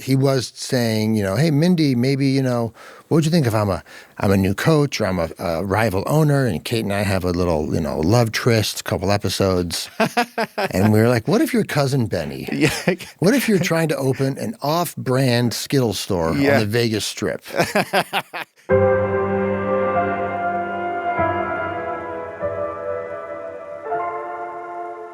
he was saying, hey, Mindy, maybe, what would you think if I'm a new coach or I'm a rival owner, and Kate and I have a little, love tryst, couple episodes. And we were like, what if you're cousin Benny? Yeah. What if you're trying to open an off-brand Skittles store on the Vegas Strip?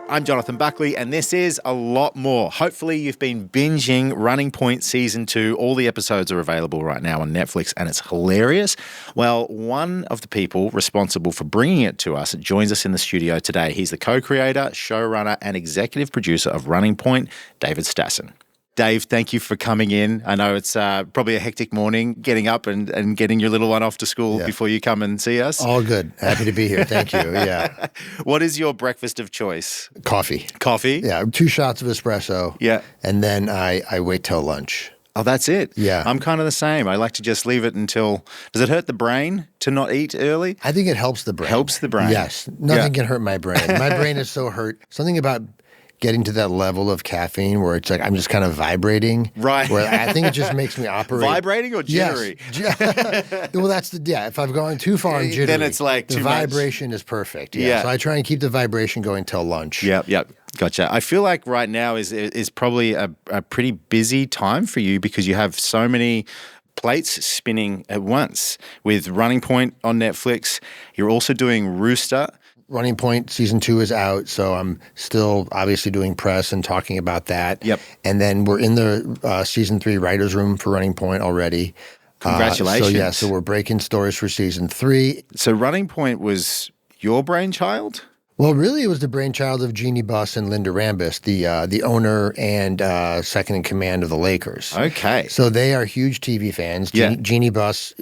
I'm Jonathon Buckley, and this is A Lot More. Hopefully you've been binging Running Point Season 2. All the episodes are available right now on Netflix, and it's hilarious. Well, one of the people responsible for bringing it to us joins us in the studio today. He's the co-creator, showrunner, and executive producer of Running Point, David Stassen. Dave, thank you for coming in. I know it's probably a hectic morning, getting up and getting your little one off to school before you come and see us. All good. Happy to be here. Thank you. Yeah. What is your breakfast of choice? Coffee. Coffee? Yeah, 2 shots of espresso. Yeah. And then I wait till lunch. Oh, that's it? Yeah. I'm kind of the same. I like to just leave it until... Does it hurt the brain to not eat early? I think it helps the brain. Helps the brain? Yes. Nothing can hurt my brain. My brain is so hurt. Something about getting to that level of caffeine where it's like I'm just kind of vibrating. Right. Where I think it just makes me operate. Vibrating or jittery? Yes. Well, that's if I've gone too far and jittery, then it's like the too vibration is perfect. Yeah. So I try and keep the vibration going till lunch. Yep. Gotcha. I feel like right now is probably a pretty busy time for you because you have so many plates spinning at once with Running Point on Netflix. You're also doing Rooster. Running Point Season 2 is out, so I'm still obviously doing press and talking about that. Yep. And then we're in the Season 3 writer's room for Running Point already. Congratulations. So we're breaking stories for Season 3. So Running Point was your brainchild? Well, really, it was the brainchild of Jeannie Buss and Linda Rambis, the owner and second in command of the Lakers. Okay. So they are huge TV fans. Jeannie Buss,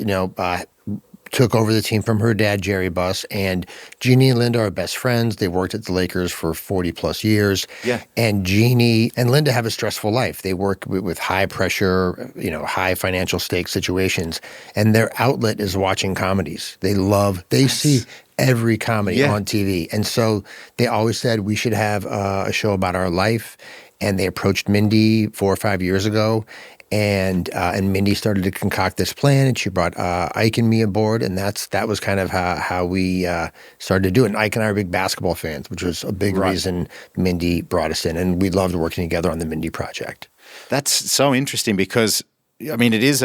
took over the team from her dad, Jerry Buss, and Jeannie and Linda are best friends. They worked at the Lakers for 40 plus years. Yeah. And Jeannie and Linda have a stressful life. They work with high pressure, high financial stake situations, and their outlet is watching comedies. They see every comedy on TV. And so they always said we should have a show about our life. And they approached Mindy 4 or 5 years ago. And Mindy started to concoct this plan, and she brought Ike and me aboard, and that was kind of how we started to do it. And Ike and I are big basketball fans, which was a big reason Mindy brought us in, and we loved working together on the Mindy project. That's so interesting because, I mean, it is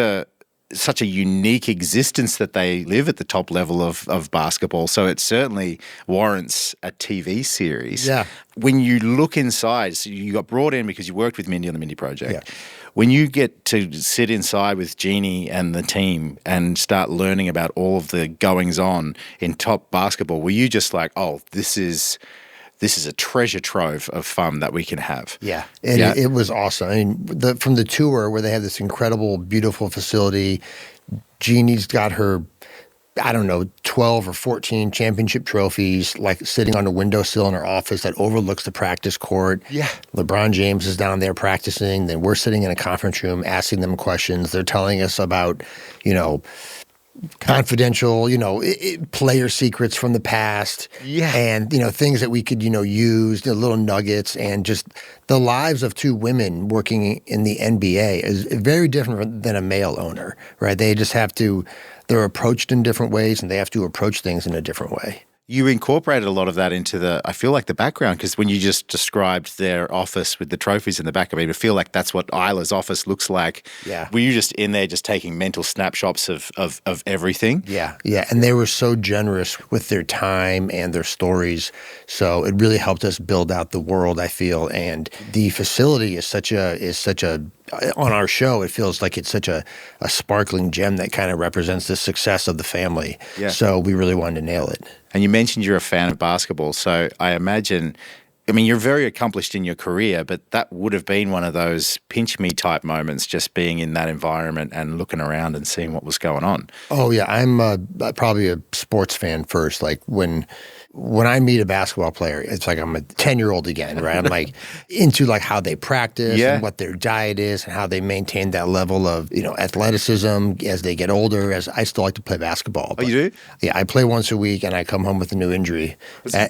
such a unique existence that they live at the top level of basketball. So it certainly warrants a TV series. Yeah. When you look inside, so you got brought in because you worked with Mindy on the Mindy project. Yeah. When you get to sit inside with Jeannie and the team and start learning about all of the goings on in top basketball, were you just like, oh, this is a treasure trove of fun that we can have? Yeah, it was awesome. I mean, from the tour where they have this incredible, beautiful facility, Jeannie's got her, 12 or 14 championship trophies, like sitting on a windowsill in her office that overlooks the practice court. Yeah. LeBron James is down there practicing. Then we're sitting in a conference room asking them questions. They're telling us about, confidential, player secrets from the past. Yeah. And, things that we could, use, little nuggets, and just the lives of 2 women working in the NBA is very different than a male owner, right? They just they're approached in different ways, and they have to approach things in a different way. You incorporated a lot of that into the background, because when you just described their office with the trophies in the back of it, I feel like that's what Isla's office looks like. Yeah. Were you just in there just taking mental snapshots of everything? Yeah. And they were so generous with their time and their stories. So it really helped us build out the world, I feel. And the facility is such a on our show, it feels like it's such a sparkling gem that kind of represents the success of the family. Yeah. So we really wanted to nail it. And you mentioned you're a fan of basketball, so I imagine, you're very accomplished in your career, but that would have been one of those pinch-me type moments, just being in that environment and looking around and seeing what was going on. Oh, yeah. I'm probably a sports fan first. Like when when I meet a basketball player, it's like I'm a 10-year-old again, right? I'm like into like how they practice and what their diet is and how they maintain that level of, athleticism as they get older. As I still like to play basketball. Oh, you do? Yeah, I play once a week and I come home with a new injury.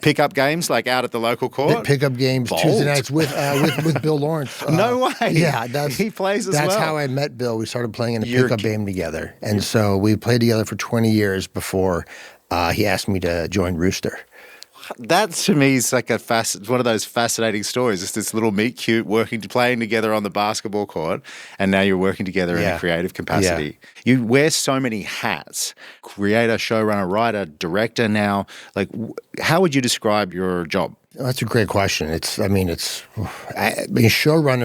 Pickup games like out at the local court? Pickup games Bold. Tuesday nights with Bill Lawrence. No way. Yeah, he plays as well. That's how I met Bill. We started playing in a pickup game together. And so we played together for 20 years before he asked me to join Rooster. That to me is like one of those fascinating stories. It's this little meet cute playing together on the basketball court, and now you're working together in a creative capacity. Yeah. You wear so many hats: creator, showrunner, writer, director. Now, like, how would you describe your job? That's a great question. Showrunner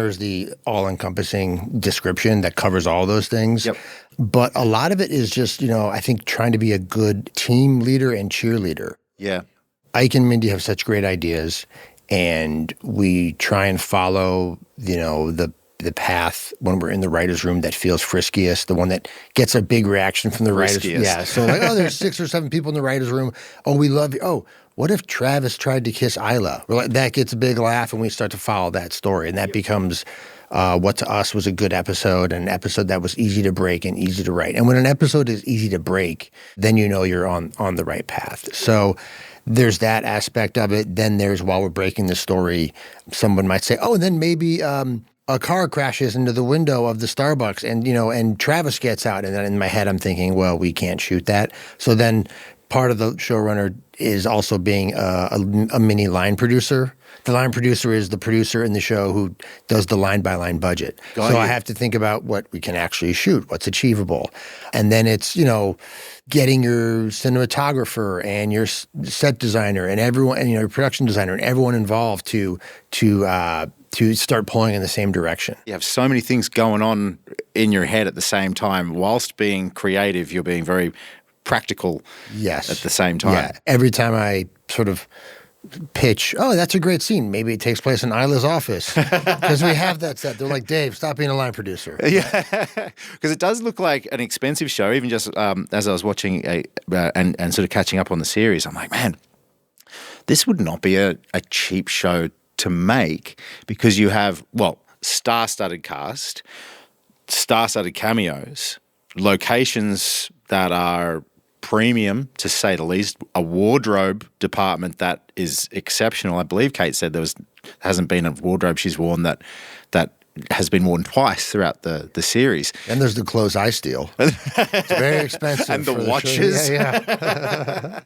is the all-encompassing description that covers all those things. Yep. But a lot of it is just, I think trying to be a good team leader and cheerleader. Yeah. Ike and Mindy have such great ideas, and we try and follow, the path when we're in the writer's room that feels friskiest, the one that gets a big reaction from the writers. Yeah, so like, there's 6 or 7 people in the writer's room. Oh, we love you. Oh, what if Travis tried to kiss Isla? We're like, that gets a big laugh, and we start to follow that story, and that becomes what to us was a good episode, an episode that was easy to break and easy to write. And when an episode is easy to break, then you're on the right path. So there's that aspect of it. Then there's, while we're breaking the story, someone might say, oh, and then maybe a car crashes into the window of the Starbucks and Travis gets out. And then in my head, I'm thinking, well, we can't shoot that. So then part of the showrunner is also being a mini line producer. The line producer is the producer in the show who does the line-by-line budget. I have to think about what we can actually shoot, what's achievable. And then it's, getting your cinematographer and your set designer and everyone, and your production designer and everyone involved to start pulling in the same direction. You have so many things going on in your head at the same time. Whilst being creative, you're being very practical at the same time. Yeah. Every time I sort of pitch, oh, that's a great scene. Maybe it takes place in Isla's office because we have that set. They're like, Dave, stop being a line producer. Yeah, because it does look like an expensive show. Even just as I was watching and sort of catching up on the series, I'm like, man, this would not be a cheap show to make because you have, star-studded cast, star-studded cameos, locations that are premium, to say the least, a wardrobe department that is exceptional. I believe Kate said hasn't been a wardrobe she's worn that has been worn twice throughout the series. And there's the clothes I steal. It's very expensive. And the watches. Yeah.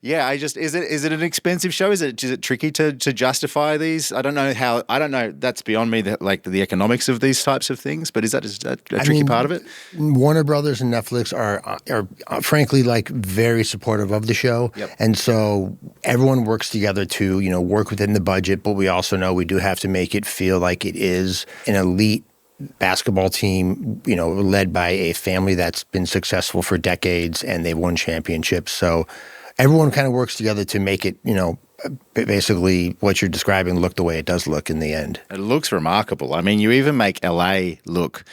Yeah, is it an expensive show? Is it tricky to justify these? I don't know. That's beyond me, the economics of these types of things, but is that a tricky part of it? Warner Brothers and Netflix are frankly very supportive of the show. Yep. And so everyone works together to, work within the budget, but we also know we do have to make it feel like it is an elite basketball team, led by a family that's been successful for decades and they've won championships. So everyone kind of works together to make it, basically what you're describing look the way it does look in the end. It looks remarkable. I mean, you even make LA look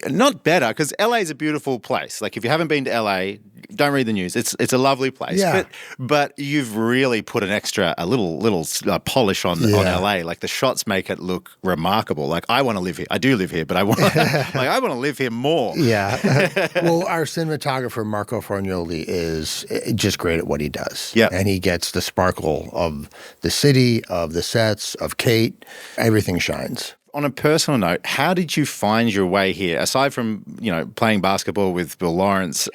not better, because LA is a beautiful place. Like, if you haven't been to LA, don't read the news. It's a lovely place. Yeah. But you've really put a little polish on LA. Like, the shots make it look remarkable. Like, I want to live here. I do live here, but I want to live here more. Yeah. Well, our cinematographer Marco Forgnoli is just great at what he does. Yeah. And he gets the sparkle of the city, of the sets, of Kate. Everything shines. On a personal note, how did you find your way here? Aside from, playing basketball with Bill Lawrence,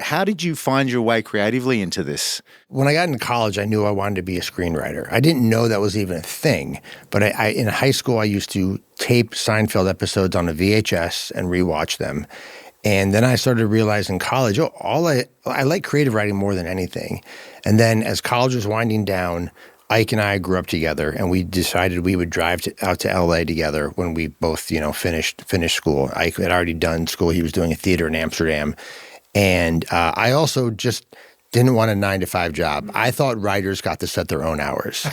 how did you find your way creatively into this? When I got into college, I knew I wanted to be a screenwriter. I didn't know that was even a thing, but I in high school, I used to tape Seinfeld episodes on a VHS and rewatch them. And then I started realizing in college, I like creative writing more than anything. And then as college was winding down, Ike and I grew up together, and we decided we would drive out to LA together when we both, finished school. Ike had already done school. He was doing a theater in Amsterdam. And I also just Didn't want a 9-to-5 job. I thought writers got to set their own hours.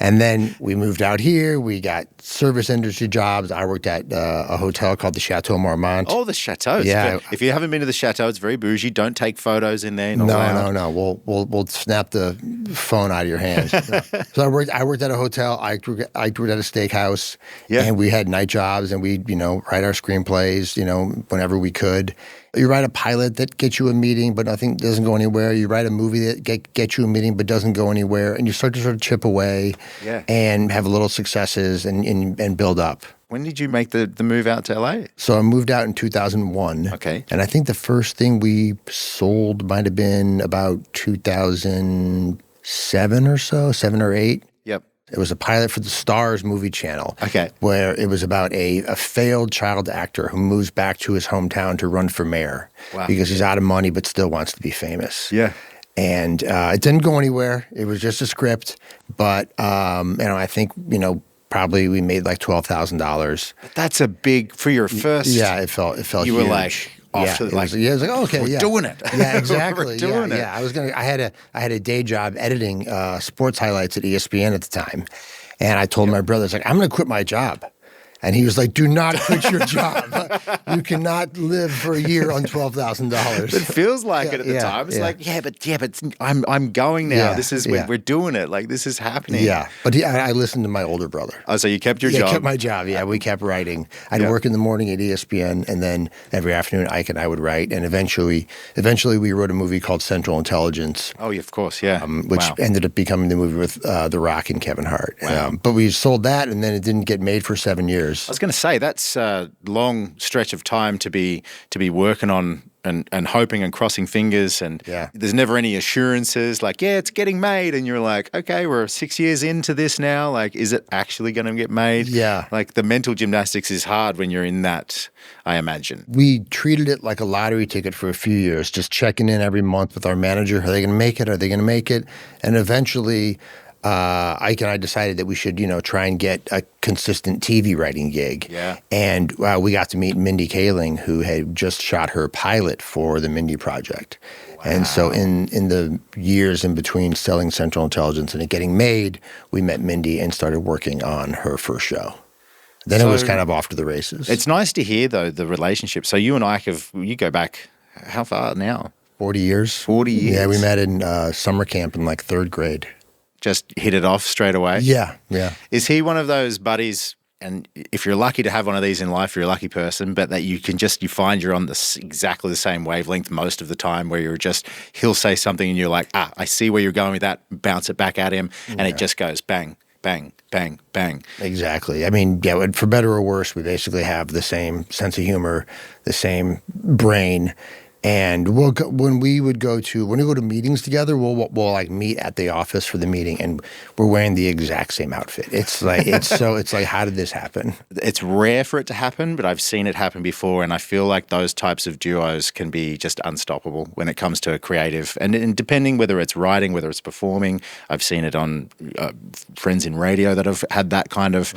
And then we moved out here. We got service industry jobs. I worked at a hotel called the Chateau Marmont. Oh, the Chateau. Yeah. If you haven't been to the Chateau, it's very bougie. Don't take photos in there. No. We'll snap the phone out of your hands. No. So I worked at a hotel. I worked at a steakhouse. Yeah. And we had night jobs, and we'd write our screenplays whenever we could. You write a pilot that gets you a meeting, but nothing doesn't go anywhere. You write a movie that gets you a meeting, but doesn't go anywhere, and you start to sort of chip away, and have little successes and build up. When did you make the move out to LA? So I moved out in 2001. Okay. And I think the first thing we sold might have been about 2007 or so, 7 or 8. Yep. It was a pilot for the Stars movie channel. Okay. Where it was about a failed child actor who moves back to his hometown to run for mayor. Wow. Because he's out of money but still wants to be famous. Yeah. And it didn't go anywhere. It was just a script. But, I think, probably we made like $12,000. That's a big, for your first. Yeah, it felt you huge. were like, off to the, like, it was like, okay, we're doing it. Yeah, exactly. We're doing it. Yeah, I had a day job editing sports highlights at ESPN at the time, and I told my brother, I'm going to quit my job. And he was like, do not quit your job. You cannot live for a year on $12,000. It feels like it at the time. It's like, but I'm going now. This is, we're doing it. Like, this is happening. Yeah. But I listened to my older brother. Oh, so you kept your job? Yeah, I kept my job. Yeah, we kept writing. I'd work in the morning at ESPN, and then every afternoon Ike and I would write. And eventually we wrote a movie called Central Intelligence. Oh, yeah, of course, yeah. Which ended up becoming the movie with The Rock and Kevin Hart. Wow. But we sold that, and then it didn't get made for 7 years. I was going to say, that's a long stretch of time to be working on and hoping and crossing fingers, and there's never any assurances like, it's getting made, and you're like, okay, we're 6 years into this now, like, is it actually going to get made? Yeah. Like, the mental gymnastics is hard when you're in that, I imagine. We treated it like a lottery ticket for a few years, just checking in every month with our manager. Are they going to make it? Are they going to make it? And eventually Ike and I decided that we should, try and get a consistent TV writing gig. Yeah. And we got to meet Mindy Kaling, who had just shot her pilot for the Mindy Project. Wow. And so in the years in between selling Central Intelligence and it getting made, we met Mindy and started working on her first show. Then it was kind of off to the races. It's nice to hear, though, the relationship. So you and Ike you go back, how far now? 40 years. 40 years. Yeah, we met in summer camp in like 3rd grade. Just hit it off straight away? Yeah. Is he one of those buddies, and if you're lucky to have one of these in life, you're a lucky person, but that you find you're on exactly the same wavelength most of the time, where he'll say something and you're like, I see where you're going with that, bounce it back at him, and it just goes bang, bang, bang, bang. Exactly. I mean, for better or worse, we basically have the same sense of humor, the same brain. And when we go to meetings together, we'll like meet at the office for the meeting, and we're wearing the exact same outfit. It's like it's like, how did this happen? It's rare for it to happen, but I've seen it happen before, and I feel like those types of duos can be just unstoppable when it comes to creative. And depending whether it's writing, whether it's performing, I've seen it on friends in radio that have had that kind of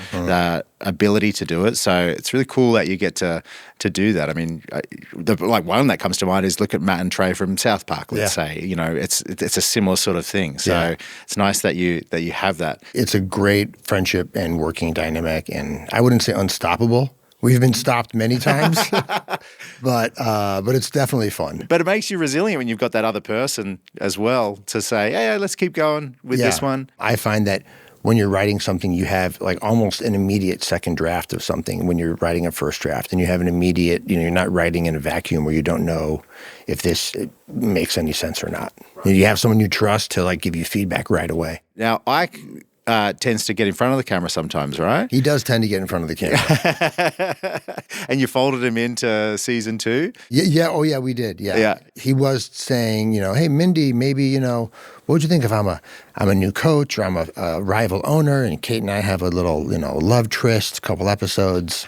ability to do it. So it's really cool that you get to do that. I mean, one that comes to mind is look at Matt and Trey from South Park. Let's say, it's a similar sort of thing. So it's nice that you have that. It's a great friendship and working dynamic, and I wouldn't say unstoppable. We've been stopped many times, but it's definitely fun. But it makes you resilient when you've got that other person as well to say, hey, let's keep going with this one. I find that when you're writing something, you have like almost an immediate second draft of something when you're writing a first draft, and you have an immediate, you're not writing in a vacuum where you don't know if it makes any sense or not. Right. You have someone you trust to like give you feedback right away. Now, Ike tends to get in front of the camera sometimes, right? He does tend to get in front of the camera. And you folded him into season 2? Yeah. Oh, yeah, we did. Yeah. He was saying, hey, Mindy, maybe, what would you think if I'm a new coach, or I'm a rival owner, and Kate and I have a little, love tryst, a couple episodes.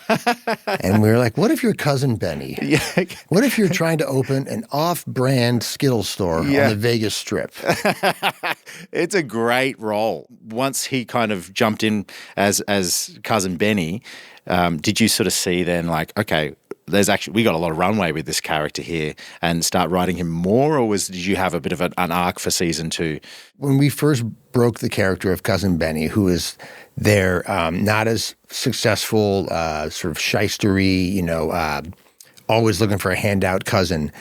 And we were like, what if you're cousin Benny? Yeah. What if you're trying to open an off-brand Skittles store on the Vegas Strip? It's a great role. Once he kind of jumped in as cousin Benny, did you sort of see then like, okay, we got a lot of runway with this character here and start writing him more, or did you have a bit of an arc for season 2? When we first broke the character of Cousin Benny, who is their not as successful, sort of shystery, always looking for a handout cousin,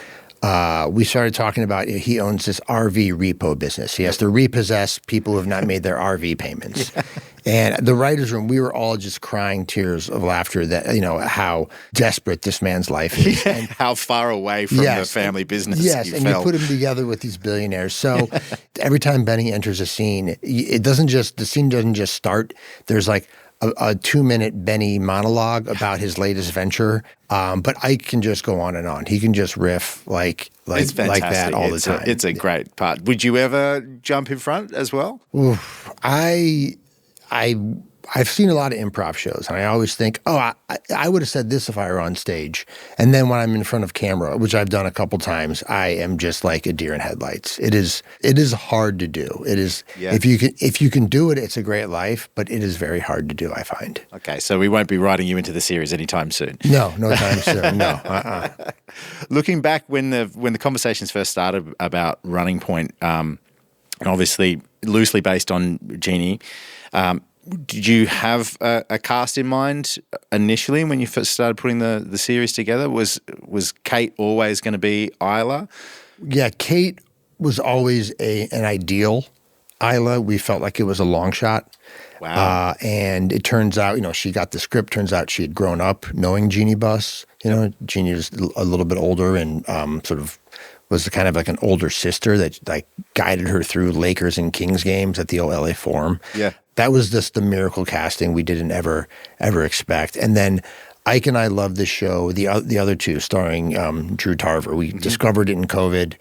we started talking about he owns this RV repo business. He has to repossess people who have not made their RV payments. And the writer's room, we were all just crying tears of laughter that, how desperate this man's life is. And how far away from the family business you felt. You put him together with these billionaires. So every time Benny enters a scene, the scene doesn't just start. There's like a 2-minute Benny monologue about his latest venture. But Ike can just go on and on. He can just riff like that all the time. It's a great part. Would you ever jump in front as well? Oof, I've seen a lot of improv shows, and I always think, I would have said this if I were on stage. And then when I'm in front of camera, which I've done a couple times, I am just like a deer in headlights. It is hard to do. It is if you can do it, it's a great life, but it is very hard to do, I find. Okay, so we won't be writing you into the series anytime soon. No time soon. No. Looking back when the conversations first started about Running Point, and obviously loosely based on Jeannie. Did you have a cast in mind initially when you first started putting the series together? Was Kate always going to be Isla? Yeah, Kate was always an ideal Isla. We felt like it was a long shot. Wow. And it turns out, she got the script. Turns out she had grown up knowing Jeannie Buss. Jeannie was a little bit older and sort of was kind of like an older sister that like guided her through Lakers and Kings games at the old LA Forum. Yeah. That was just the miracle casting we didn't ever expect. And then Ike and I loved this show, the other two, starring Drew Tarver. We discovered it in COVID.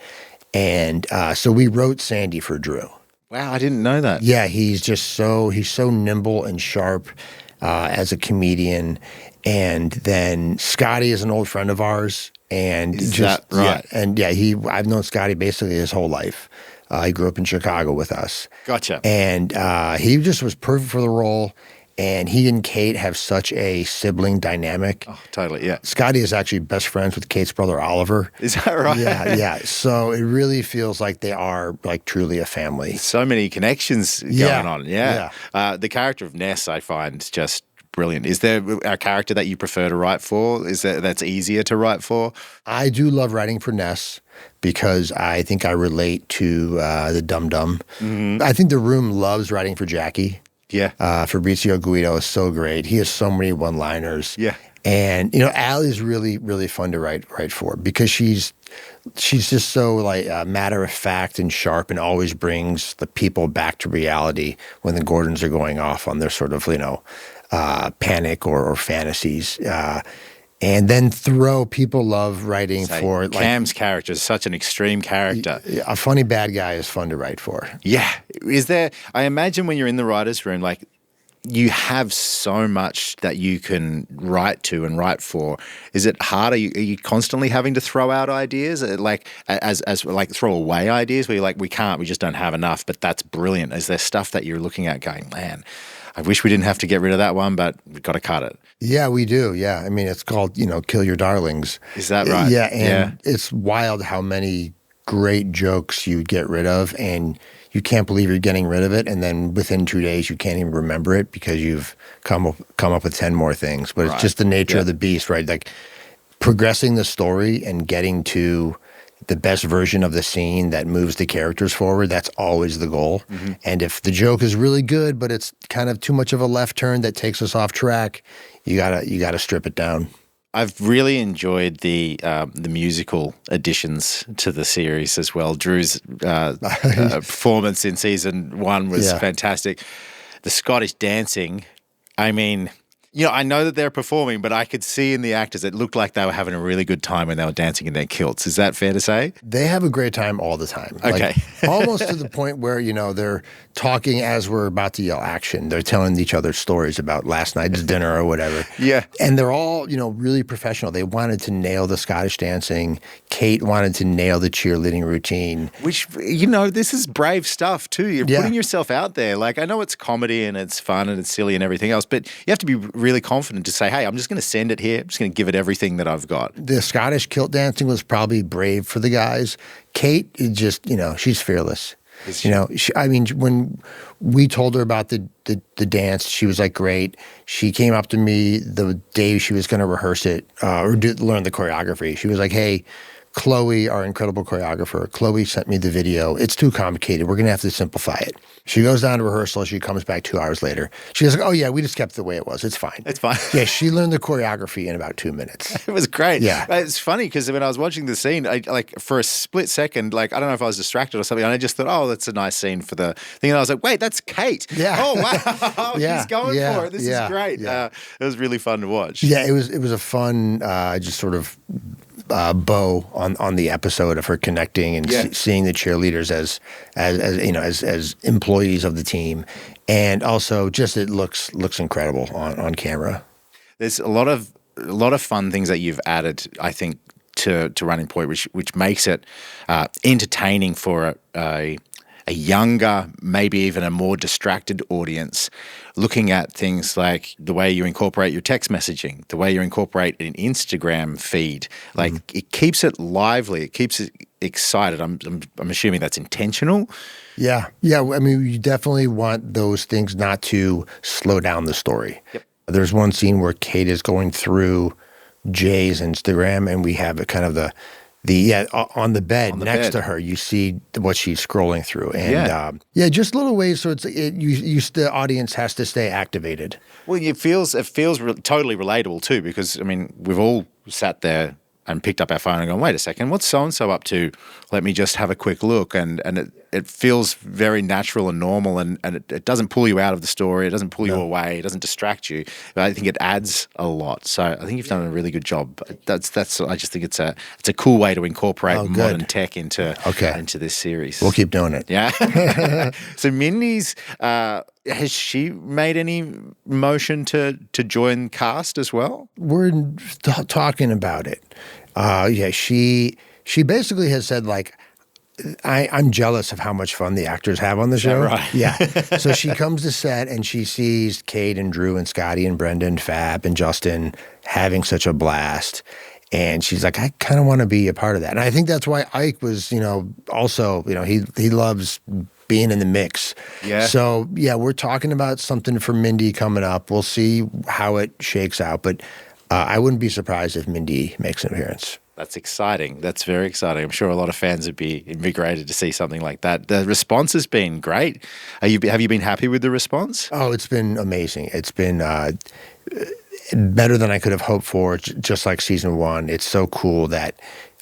And so we wrote Sandy for Drew. Wow, I didn't know that. Yeah, he's so nimble and sharp as a comedian. And then Scotty is an old friend of ours. And is that right? I've known Scotty basically his whole life. He grew up in Chicago with us. Gotcha. And he just was perfect for the role. And he and Kate have such a sibling dynamic. Oh, totally, yeah. Scotty is actually best friends with Kate's brother, Oliver. Is that right? Yeah. So it really feels like they are like truly a family. So many connections going on. Yeah. The character of Ness I find just brilliant. Is there a character that you prefer to write for? That's easier to write for? I do love writing for Ness because I think I relate to the dum-dum. Mm-hmm. I think the room loves writing for Jackie. Yeah. Fabrizio Guido is so great. He has so many one-liners. Yeah. And, Allie is really, really fun to write for because she's just so like matter of fact and sharp and always brings the people back to reality when the Gordons are going off on their sort of, panic or fantasies. And then people love writing for Cam's character is such an extreme character. A funny bad guy is fun to write for. Yeah. I imagine when you're in the writer's room, like you have so much that you can write to and write for. Is it hard? Are you constantly having to throw out ideas, like as throw away ideas where you're like, we just don't have enough, but that's brilliant. Is there stuff that you're looking at going, man, I wish we didn't have to get rid of that one, but we've got to cut it. Yeah, we do. Yeah. I mean, it's called, Kill Your Darlings. Is that right? Yeah. And it's wild how many great jokes you get rid of and you can't believe you're getting rid of it. And then within 2 days, you can't even remember it because you've come up with 10 more things. But it's just the nature of the beast, right? Like progressing the story and getting to the best version of the scene that moves the characters forward, that's always the goal. Mm-hmm. And if the joke is really good, but it's kind of too much of a left turn that takes us off track, you gotta strip it down. I've really enjoyed the musical additions to the series as well. Drew's performance in season 1 was fantastic. The Scottish dancing, I mean, I know that they're performing, but I could see in the actors it looked like they were having a really good time when they were dancing in their kilts. Is that fair to say? They have a great time all the time. Okay. Almost to the point where, they're talking as we're about to yell action. They're telling each other stories about last night's dinner or whatever. Yeah. And they're all, really professional. They wanted to nail the Scottish dancing. Kate wanted to nail the cheerleading routine. Which, this is brave stuff too. You're putting yourself out there. Like, I know it's comedy and it's fun and it's silly and everything else, but you have to be really confident to say, hey, I'm just going to send it here. I'm just going to give it everything that I've got. The Scottish kilt dancing was probably brave for the guys. Kate is just, she's fearless. When we told her about the dance, she was like, great. She came up to me the day she was going to rehearse it learn the choreography. She was like, hey, Chloe, our incredible choreographer, Chloe sent me the video. It's too complicated. We're going to have to simplify it. She goes down to rehearsal. She comes back 2 hours later. She was like, oh, yeah, we just kept it the way it was. It's fine. It's fine. Yeah, she learned the choreography in about 2 minutes. It was great. Yeah. It's funny because when I was watching the scene, for a split second, I don't know if I was distracted or something, and I just thought, oh, that's a nice scene for the thing. And I was like, wait, that's Kate. Yeah. Oh, wow. She's going for it. This is great. Yeah. It was really fun to watch. Yeah, it was a fun, just sort of bow on the episode of her connecting and seeing the cheerleaders as employees of the team, and also just it looks incredible on camera. There's a lot of fun things that you've added, I think, to Running Point, which makes it entertaining for a younger, maybe even a more distracted audience, looking at things like the way you incorporate your text messaging, the way you incorporate an Instagram feed. It keeps it lively. It keeps it excited. I'm assuming that's intentional. Yeah. I mean, you definitely want those things not to slow down the story. Yep. There's one scene where Kate is going through Jay's Instagram, and we have a kind of on the bed next to her, you see what she's scrolling through, and just little ways. So the audience has to stay activated. Well, it feels totally relatable too, because I mean, we've all sat there and picked up our phone and gone, wait a second, what's so-and-so up to? Let me just have a quick look. And it feels very natural and normal, and it doesn't pull you out of the story. It doesn't pull you away. It doesn't distract you. But I think it adds a lot. So I think you've done a really good job. I just think it's a cool way to incorporate modern tech into this series. We'll keep doing it. Yeah. So Mindy's, has she made any motion to join cast as well? We're talking about it. She basically has said, like, I'm jealous of how much fun the actors have on the show. Right. Yeah. So she comes to set and she sees Kate and Drew and Scotty and Brendan, Fab and Justin having such a blast. And she's like, I kind of want to be a part of that. And I think that's why Ike was, also, he loves being in the mix. Yeah. So, we're talking about something for Mindy coming up. We'll see how it shakes out. But I wouldn't be surprised if Mindy makes an appearance. That's exciting. That's very exciting. I'm sure a lot of fans would be invigorated to see something like that. The response has been great. Have you been happy with the response? Oh, it's been amazing. It's been better than I could have hoped for, just like season one. It's so cool that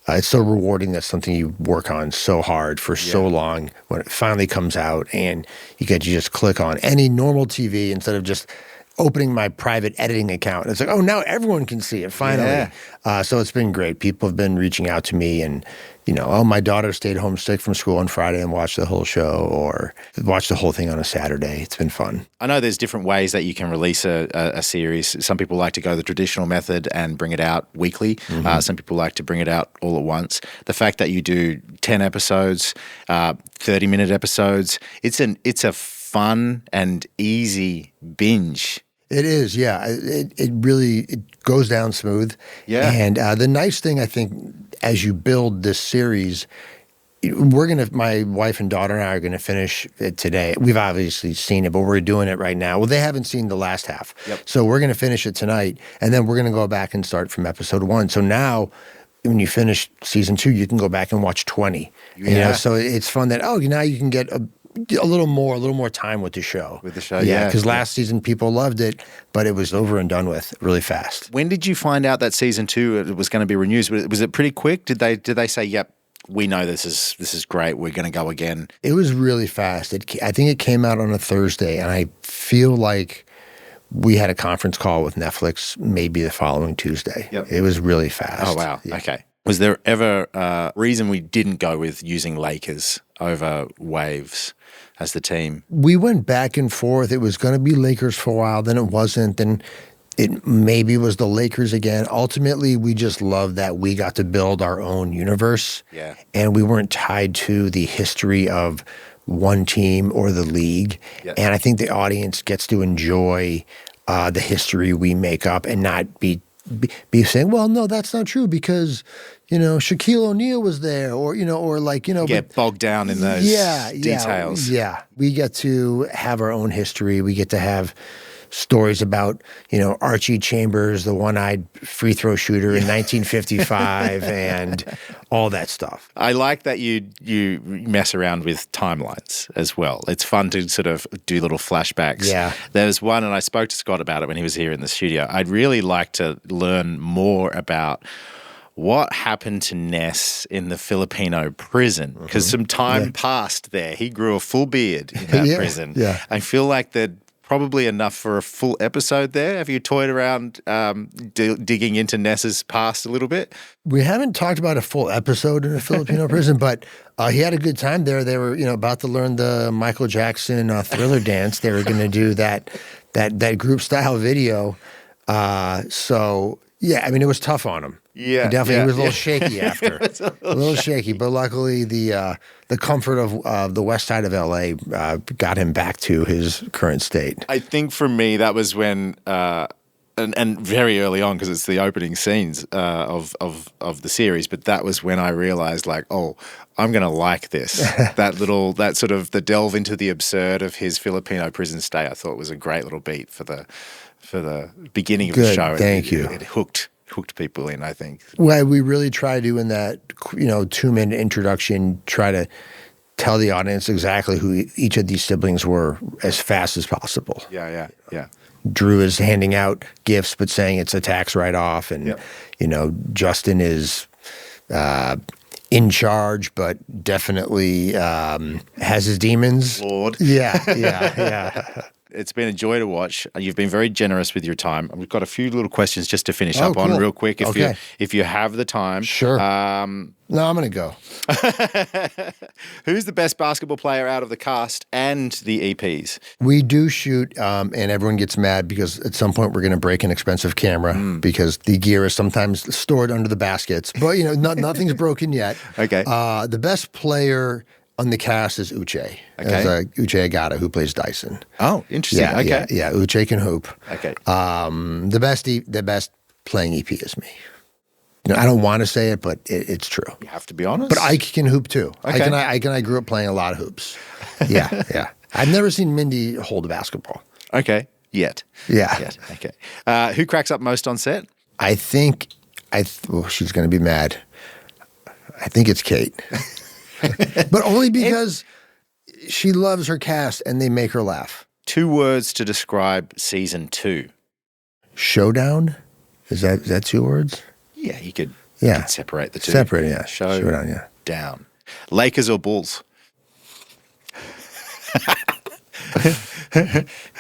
it's so rewarding. That's something you work on so hard for so long. When it finally comes out and you just click on any normal TV instead of just opening my private editing account. It's like, oh, now everyone can see it finally. Yeah. So it's been great. People have been reaching out to me and, my daughter stayed home sick from school on Friday and watched the whole show, or watched the whole thing on a Saturday. It's been fun. I know there's different ways that you can release a series. Some people like to go the traditional method and bring it out weekly. Mm-hmm. Some people like to bring it out all at once. The fact that you do 10 episodes, 30-minute episodes, it's a fun and easy binge. It is, yeah. It really goes down smooth. Yeah. And the nice thing, I think, as you build this series, my wife and daughter and I are going to finish it today. We've obviously seen it, but we're doing it right now. Well, they haven't seen the last half. Yep. So we're going to finish it tonight, and then we're going to go back and start from episode 1. So now, when you finish season 2, you can go back and watch 20. Yeah. So it's fun that, now you can get a little more time with the show. Yeah. Because last season people loved it, but it was over and done with really fast. When did you find out that season 2 was going to be renewed? Was it pretty quick? Did they say, yep, we know this is great, we're going to go again? It was really fast. I think it came out on a Thursday, and I feel like we had a conference call with Netflix maybe the following Tuesday. Yep. It was really fast. Oh, wow. Yeah. Okay. Was there ever a reason we didn't go with using Lakers over Waves as the team? We went back and forth. It was going to be Lakers for a while, then it wasn't, then it maybe was the Lakers again. Ultimately, we just loved that we got to build our own universe. Yeah. And we weren't tied to the history of one team or the league. Yes. And I think the audience gets to enjoy the history we make up and not be saying, well, no, that's not true because, Shaquille O'Neal was there or, Get bogged down in those details. Yeah. We get to have our own history. We get to have stories about, Archie Chambers, the one-eyed free throw shooter in 1955 and all that stuff. I like that you mess around with timelines as well. It's fun to sort of do little flashbacks. Yeah. There's one, and I spoke to Scott about it when he was here in the studio. I'd really like to learn more about what happened to Ness in the Filipino prison, because some time passed there. He grew a full beard in that prison. Yeah. I feel like there'd probably enough for a full episode there. Have you toyed around digging into Ness's past a little bit? We haven't talked about a full episode in a Filipino prison, but he had a good time there. They were, about to learn the Michael Jackson Thriller dance. They were going to do that group style video. So yeah, I mean, it was tough on him. Yeah, he definitely was a little yeah. shaky after. a little shaky, but luckily the comfort of the west side of LA got him back to his current state. I think for me that was when, and very early on because it's the opening scenes of the series, but that was when I realized like, oh, I'm going to like this. that sort of the delve into the absurd of his Filipino prison stay. I thought was a great little beat for the beginning of the show. Thank you. It hooked people in, I think. Well, we really try to, in that 2-minute introduction, try to tell the audience exactly who each of these siblings were as fast as possible. Yeah. Drew is handing out gifts but saying it's a tax write-off, and Justin is in charge but definitely has his demons. Lord. Yeah. It's been a joy to watch. You've been very generous with your time. We've got a few little questions just to finish up on real quick. If you have the time. Sure. No, I'm going to go. Who's the best basketball player out of the cast and the EPs? We do shoot, and everyone gets mad because at some point we're going to break an expensive camera because the gear is sometimes stored under the baskets. But, nothing's broken yet. Okay. The best player on the cast is Uche. Okay. Uche Agata, who plays Dyson. Oh, interesting. Yeah, okay. Yeah, Uche can hoop. Okay. The best playing EP is me. I don't want to say it, but it's true. You have to be honest. But Ike can hoop too. Okay. I grew up playing a lot of hoops. Yeah. I've never seen Mindy hold a basketball. Okay. Yet. Yeah. Okay. Who cracks up most on set? I think, she's going to be mad. I think it's Kate. But only because she loves her cast and they make her laugh. 2 words to describe season 2. Showdown? Is that 2 words? Yeah, you could separate the 2. Separate, yeah. Showdown, yeah. Down. Lakers or Bulls?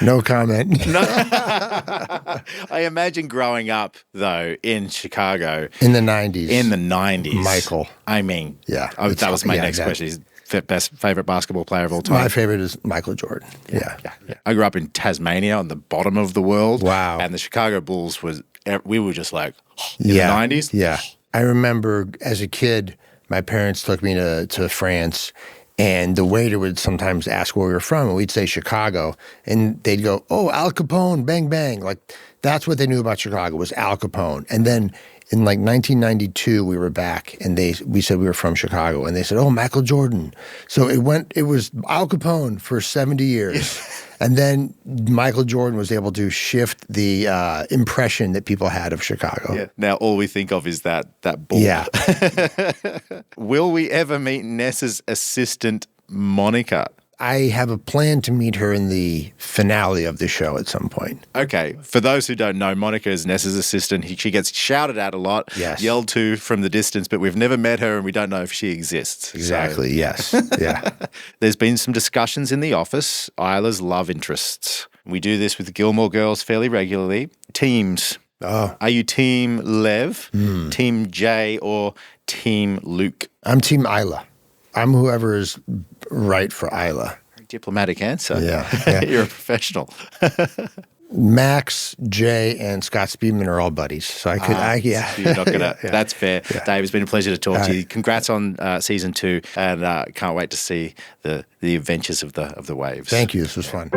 No comment. No. I imagine growing up, though, in Chicago. In the 90s. In the 90s. Michael. I mean, yeah. That was my next question. His best favorite basketball player of all time. My favorite is Michael Jordan. Yeah. I grew up in Tasmania on the bottom of the world. Wow. And the Chicago Bulls we were just like, in the 90s. Yeah. I remember as a kid, my parents took me to France, and the waiter would sometimes ask where we were from, and we'd say Chicago, and they'd go, "Oh, Al Capone, bang, bang." Like, that's what they knew about Chicago, was Al Capone. And then in like 1992, we were back, and we said we were from Chicago, and they said, "Oh, Michael Jordan." So it was Al Capone for 70 years. And then Michael Jordan was able to shift the impression that people had of Chicago. Yeah. Now all we think of is that ball. Yeah. Will we ever meet Ness's assistant, Monica? I have a plan to meet her in the finale of the show at some point. Okay. For those who don't know, Monica is Ness's assistant. She gets shouted at a lot, yelled to from the distance, but we've never met her and we don't know if she exists. Exactly, yes. Yeah. There's been some discussions in the office, Isla's love interests. We do this with the Gilmore Girls fairly regularly. Teams. Oh. Are you Team Lev, Team Jay, or Team Luke? I'm Team Isla. I'm whoever is right for Isla. Diplomatic answer. Yeah. You're a professional. Max, Jay, and Scott Speedman are all buddies. So You're not gonna, that's fair. Yeah. Dave, it's been a pleasure to talk to you. Congrats on season 2, and can't wait to see the adventures of the waves. Thank you. This was fun.